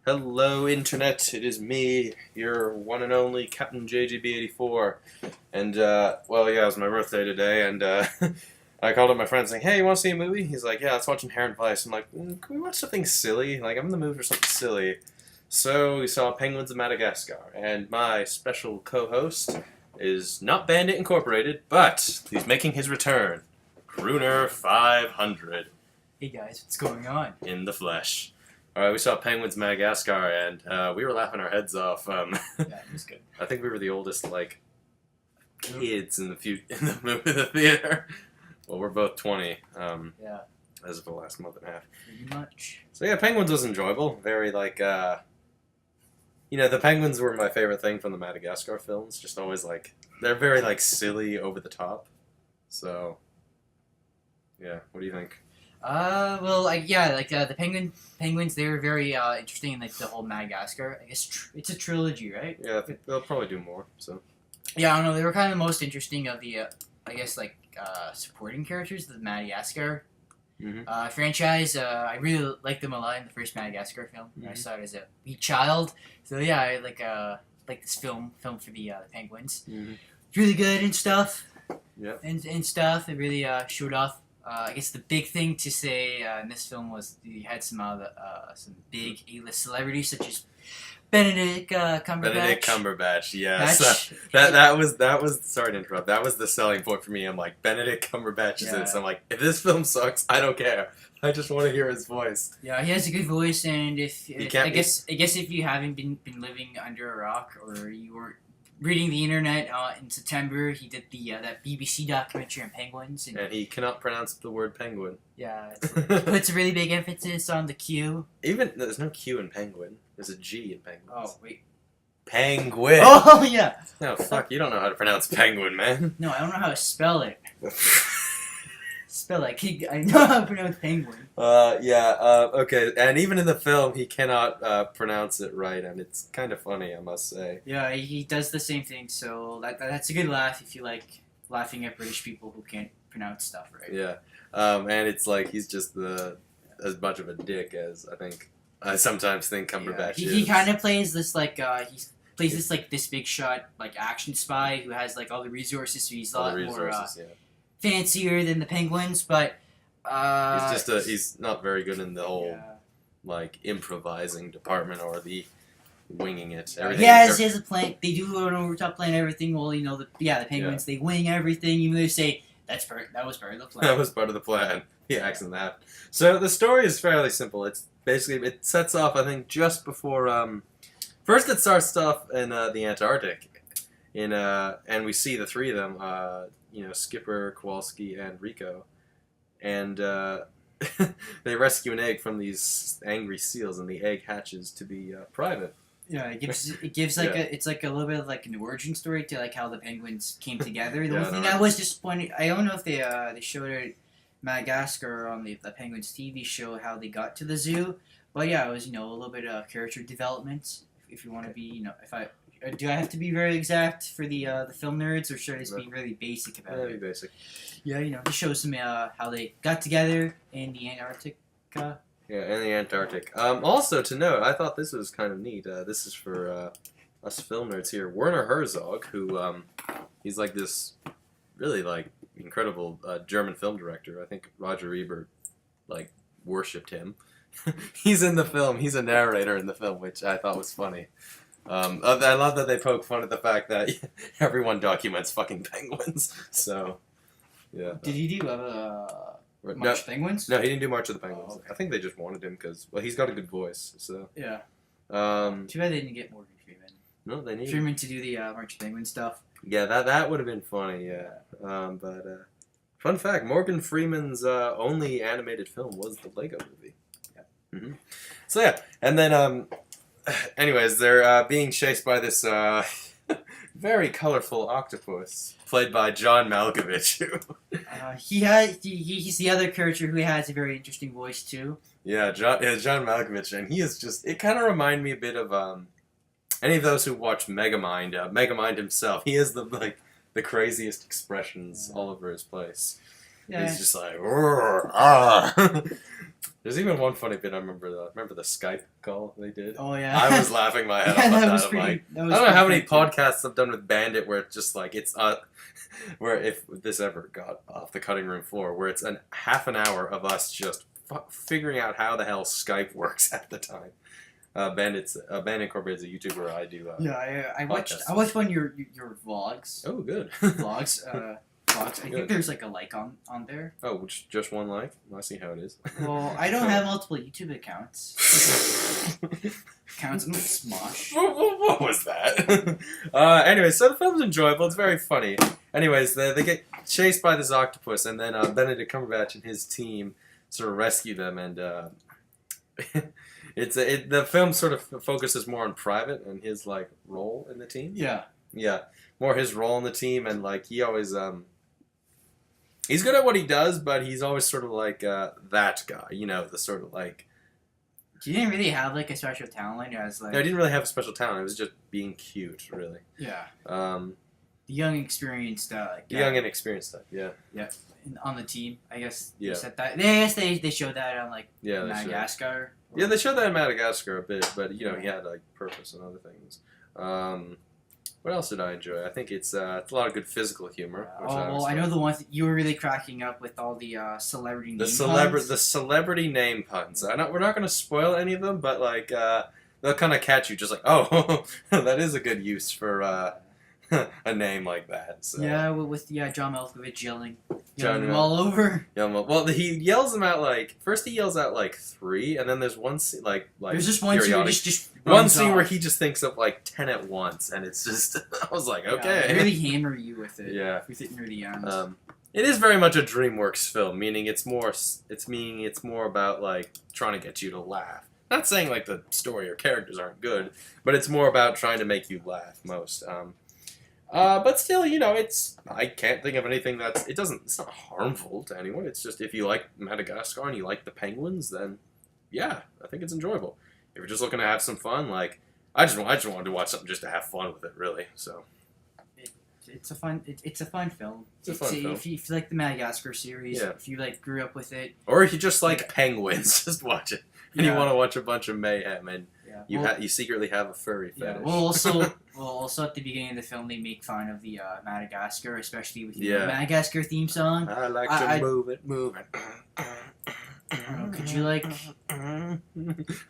Hello, Internet. It is me, your one and only Captain JGB84. And, well, yeah, it was my birthday today, and, I called up my friend saying, hey, you want to see a movie? He's like, yeah, let's watch Inherent Vice. I'm like, can we watch something silly? Like, I'm in the mood for something silly. So, we saw Penguins of Madagascar, and my special co-host is not Bandit Incorporated, but he's making his return. Crooner 500. Hey guys, what's going on? In the flesh. Alright, we saw Penguins Madagascar, and we were laughing our heads off. Yeah, it was good. I think we were the oldest, like, kids in the theater. Well, we're both 20. Yeah. As of the last month and a half. Pretty much. So yeah, Penguins was enjoyable. Very, like, the Penguins were my favorite thing from the Madagascar films. Just always, like, they're very, like, silly, over the top. So, yeah, what do you think? The penguins, they were very interesting in like the whole Madagascar. I guess it's a trilogy, right? Yeah, I think they'll probably do more. So. Yeah, I don't know. They were kind of the most interesting of the, supporting characters of the Madagascar franchise. I really liked them a lot in the first Madagascar film. I saw it as a wee child. So yeah, I like this film for the penguins. It's really good and stuff. Yeah. And stuff. It really showed off. I guess the big thing to say in this film was you had some big A-list celebrities such as Benedict Cumberbatch. Benedict Cumberbatch, yes. That was sorry to interrupt. That was the selling point for me. I'm like, Benedict Cumberbatch is in this. I'm like, if this film sucks, I don't care. I just want to hear his voice. Yeah, he has a good voice, and I guess if you haven't been living under a rock or you were reading the internet in September, he did that BBC documentary on penguins, and he cannot pronounce the word penguin. Yeah, he puts a really big emphasis on the Q. Even there's no Q in penguin. There's a G in penguin. Oh wait, penguin. Oh yeah. No, fuck, you don't know how to pronounce penguin, man. No, I don't know how to spell it. I know how to pronounce penguin. Okay, and even in the film, he cannot pronounce it right, and it's kind of funny, I must say. Yeah, he does the same thing, so that's a good laugh if you like laughing at British people who can't pronounce stuff right. Yeah, and it's like he's just as much of a dick as I sometimes think Cumberbatch is. He kind of plays this this big shot like action spy who has like all the resources, so he's a lot more fancier than the penguins, but he's not very good in the whole like improvising department or the winging it. Everything. He has a plan. They do an over top plan everything. Well, the penguins they wing everything. Even though they say that was part of the plan. That was part of the plan. He acts in that. So the story is fairly simple. It's basically it sets off I think just before first it starts off in the Antarctic, and we see the three of them. Skipper, Kowalski, and Rico, and they rescue an egg from these angry seals, and the egg hatches to be private. Yeah, it gives like it's like a little bit of like an origin story to like how the penguins came together. The only thing I was disappointed, I don't know if they showed it Madagascar on the Penguins TV show how they got to the zoo, but yeah, it was a little bit of character development. If you want to be do I have to be very exact for the film nerds, or should I just be really basic about it? Be basic. Yeah, to show some how they got together in the Antarctica. Yeah, in the Antarctic. Also to note, I thought this was kind of neat. This is for us film nerds here. Werner Herzog, who he's like this really like incredible German film director. I think Roger Ebert like worshipped him. He's in the film. He's a narrator in the film, which I thought was funny. I love that they poke fun at the fact that everyone documents fucking penguins. So, yeah. Did he do March of Penguins? No, he didn't do March of the Penguins. Oh, okay. I think they just wanted him because, well, he's got a good voice. So. Yeah. Too bad they didn't get Morgan Freeman. No, they need Freeman to do the March of Penguins stuff. Yeah, that would have been funny. Yeah. Fun fact: Morgan Freeman's only animated film was the Lego Movie. Yeah. Mm-hmm. So yeah, and then anyways, they're being chased by this very colorful octopus, played by John Malkovich. He's the other character who has a very interesting voice too. Yeah, John Malkovich, and he is just. It kind of reminded me a bit of any of those who watch Megamind. Megamind himself, he has the craziest expressions all over his place. Yeah. He's just like, There's even one funny bit I remember. Remember the Skype call they did? Oh yeah. I was laughing my head off at that. I'm like, I don't know how many podcasts I've done with Bandit where it's just like where if this ever got off the cutting room floor, where it's half an hour of us just figuring out how the hell Skype works at the time. Bandit Incorporated is a YouTuber I do. I watched one of your vlogs. Oh, good. Vlogs. I think there's like a like on there. Oh, just one like? I see how it is. Well, I don't have multiple YouTube accounts. Accounts in Smosh. What was that? Anyway, so the film's enjoyable. It's very funny. Anyways, they get chased by this octopus, and then Benedict Cumberbatch and his team sort of rescue them, and the film sort of focuses more on Private and his like role in the team. Yeah, more his role in the team, and like he always he's good at what he does, but he's always sort of like that guy, you know, the sort of like. He didn't really have like a special talent. No, he didn't really have a special talent. It was just being cute, really. Yeah. The young, experienced. Young and experienced type. Yeah. Yeah. On the team, I guess. Yeah. They said that. I guess they showed that on like Madagascar. Yeah, they showed that in Madagascar a bit, but you know he had like purpose and other things. What else did I enjoy? I think it's a lot of good physical humor. I know the ones you were really cracking up with all the celebrity name puns. The celebrity name puns. We're not going to spoil any of them, but like they'll kind of catch you, just like, oh, that is a good use for a name like that. So. Yeah, with John Malkovich yelling them all over. Yeah, well, he yells them out like first. He yells out like 3, and then there's one scene like there's just one scene just one scene where he just thinks of like 10 at once, and it's just I was like, okay, they really hammer you with it. Yeah, with it near the end. It is very much a DreamWorks film, meaning it's more about like trying to get you to laugh. Not saying like the story or characters aren't good, but it's more about trying to make you laugh most. But still, you know, I can't think of anything it's not harmful to anyone. It's just if you like Madagascar and you like the penguins, then yeah, I think it's enjoyable. If you're just looking to have some fun, like I just wanted to watch something just to have fun with it, really. So it's a fun film. It's a fun film. If you like the Madagascar series, if you like grew up with it, or if you just like penguins, just watch it. And you want to watch a bunch of mayhem and. You secretly have a furry fetish. Yeah, also at the beginning of the film, they make fun of the Madagascar, especially with the Madagascar theme song. I like to move it. Could you like? I'm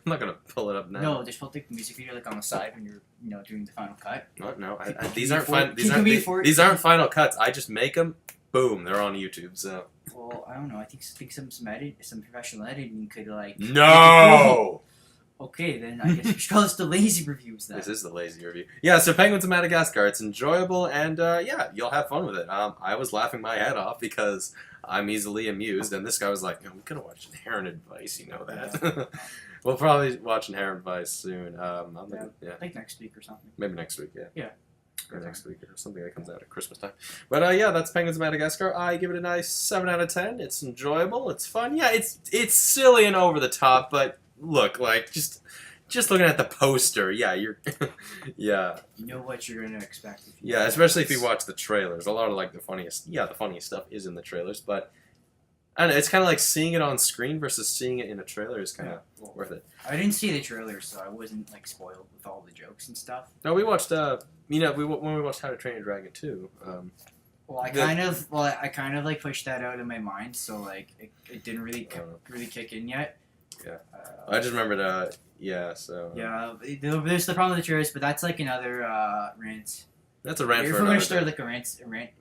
not gonna pull it up now. No, just put the music video like on the side when you're doing the final cut. No, these aren't final cuts. I just make them. Boom, they're on YouTube. So. Well, I don't know. I think some professional editing could like. No. Okay, then I guess we should call this the lazy reviews then. This is the lazy review. Yeah, so Penguins of Madagascar, it's enjoyable, and yeah, you'll have fun with it. I was laughing my head off because I'm easily amused, and this guy was like, we're going to watch Inherent Advice, you know that. Yeah. We'll probably watch Inherent Advice soon. I think next week or something. Maybe next week, yeah. Yeah. Or next week, or something that comes out at Christmas time. But yeah, that's Penguins of Madagascar. I give it a nice 7 out of 10. It's enjoyable, it's fun. Yeah, it's silly and over the top, but... Look, like just looking at the poster, yeah, you're, yeah. You know what you're gonna expect. Especially if you watch the trailers. A lot of like the funniest stuff is in the trailers, but I don't know, it's kind of like seeing it on screen versus seeing it in a trailer is kind of worth it. I didn't see the trailers, so I wasn't like spoiled with all the jokes and stuff. No, we watched when we watched How to Train Your Dragon 2. I kind of like pushed that out of my mind, so like it didn't really kick in yet. Yeah, I just remembered. So. Yeah, there's the problem with the trailers, but that's like another rant. That's a rant. If we're going to start like a rant.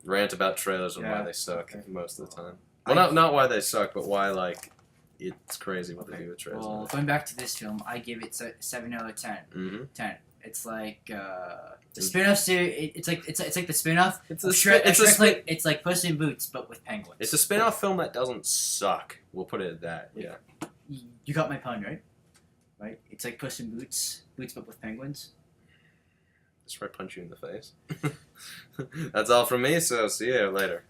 Rant about trailers and why they suck most of the time. Well, not why they suck, but why like it's crazy what they do with trailers. Well, going back to this film, I give it 7 out of 10. Mm-hmm. 10. It's like the spin-off series. It's like the spin-off. It's like Puss in Boots, but with penguins. It's a spin-off film that doesn't suck. We'll put it at that. Yeah. You got my pun, right? Right? It's like Puss in Boots but with penguins. Just try to punch you in the face. That's all from me, so see you later.